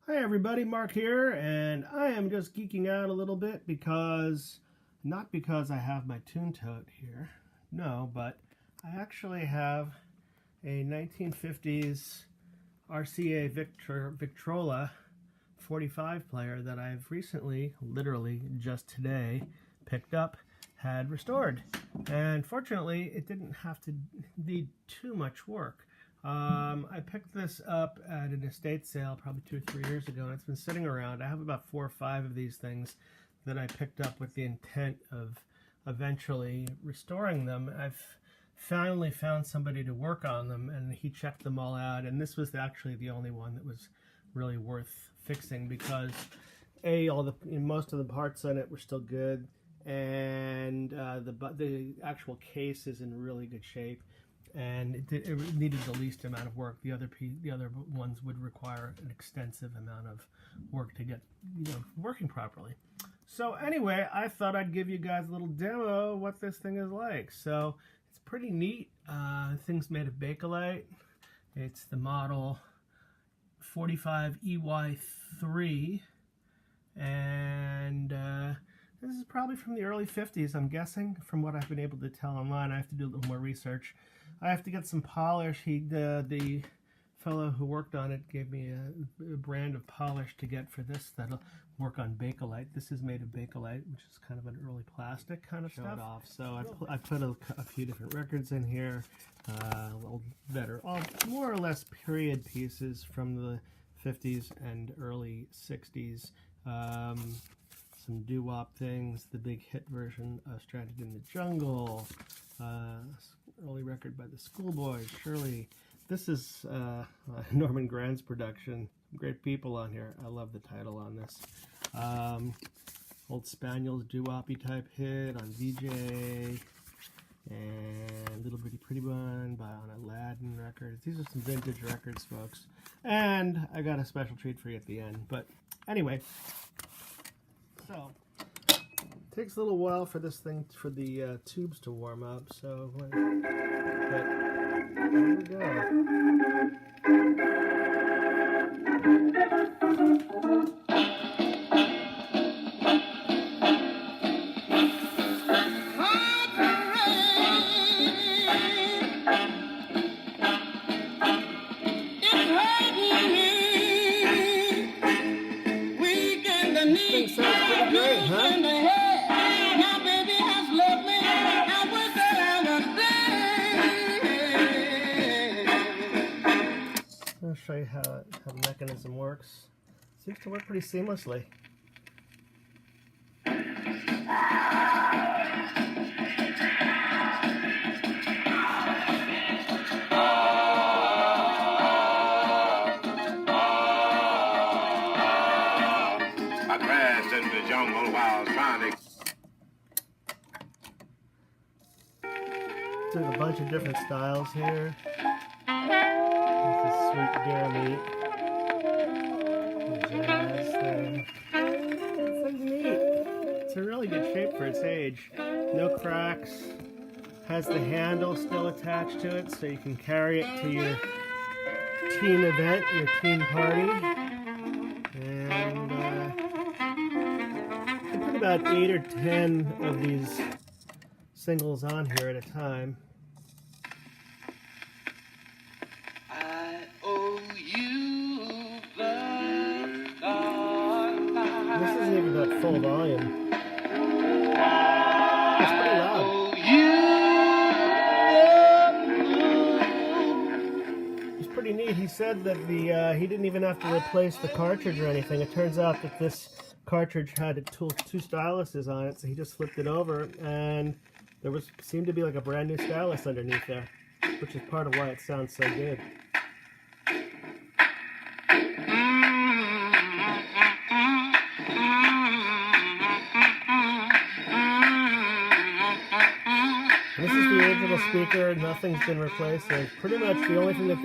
Hi everybody, Mark here, and I am just geeking out a little bit not because I have my tune tote here, no, but I actually have a 1950s RCA Victrola 45 player that I've recently, literally just today, picked up, had restored. And fortunately, it didn't have to need too much work. I picked this up at an estate sale probably 2 or 3 years ago, and it's been sitting around. I have about 4 or 5 of these things that I picked up with the intent of eventually restoring them. I've finally found somebody to work on them, and he checked them all out, and this was actually the only one that was really worth fixing because most of the parts on it were still good, and the actual case is in really good shape. And it needed the least amount of work. The other ones would require an extensive amount of work to get working properly. So anyway, I thought I'd give you guys a little demo of what this thing is like. So it's pretty neat. Thing's made of Bakelite. It's the model 45EY3, and this is probably from the early 50s, I'm guessing, from what I've been able to tell online. I have to do a little more research. I have to get some polish. The fellow who worked on it gave me a brand of polish to get for this that'll work on Bakelite. This is made of Bakelite, which is kind of an early plastic kind of stuff. So I put a few different records in here, all more or less period pieces from the 50s and early 60s. Some doo-wop things, the big hit version of Stranded in the Jungle, early record by the Schoolboys, Shirley. This is Norman Granz production. Great people on here. I love the title on this. Old Spaniels doo-woppy type hit on VJ, and Little Bitty Pretty One on Aladdin Records. These are some vintage records, folks. And I got a special treat for you at the end. But anyway, so it takes a little while for this thing, for the tubes to warm up, so but here we go. This thing sounds pretty great, huh? I'll show you how the mechanism works. Seems to work pretty seamlessly. I crashed in the jungle while trying to... Doing a bunch of different styles here. This is sweet bear meat. Jazz thing. It's like neat. It's in really good shape for its age. No cracks. Has the handle still attached to it so you can carry it to your teen event, your teen party. And I put about 8 or 10 of these singles on here at a time. This isn't even got full volume. It's pretty loud. It's pretty neat. He said that he didn't even have to replace the cartridge or anything. It turns out that this cartridge had two styluses on it, so he just flipped it over, and there seemed to be like a brand new stylus underneath there, which is part of why it sounds so good. This is the original speaker. Nothing's been replaced. So pretty much the only thing that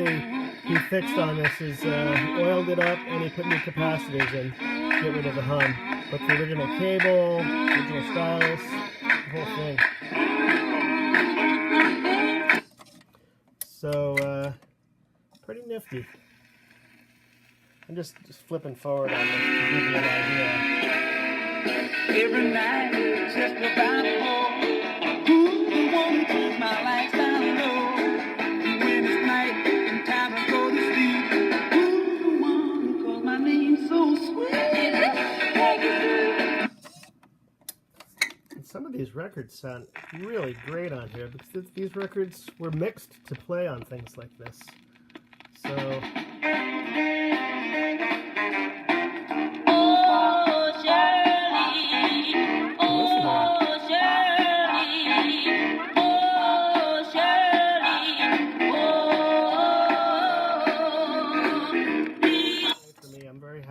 he fixed on this is oiled it up, and he put new capacitors in to get rid of the hum. But the original cable, original stylus, the whole thing. So pretty nifty. I'm just flipping forward on this to give you an idea. Every night, just about home. Who won't keep my lifestyle low? When it's night and time to go to sleep. Who won't call my name so sweet? And some of these records sound really great on here because these records were mixed to play on things like this. So.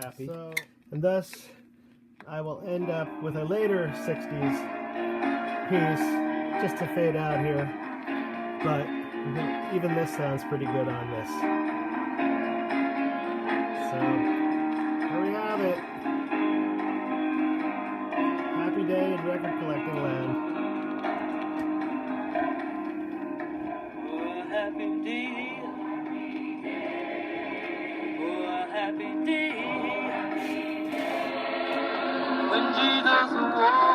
Happy. So, and thus I will end up with a later 60s piece just to fade out here, but even this sounds pretty good on this. So there we have it. Happy day in record collecting land. Oh, happy day. Oh, happy day. When Jesus walked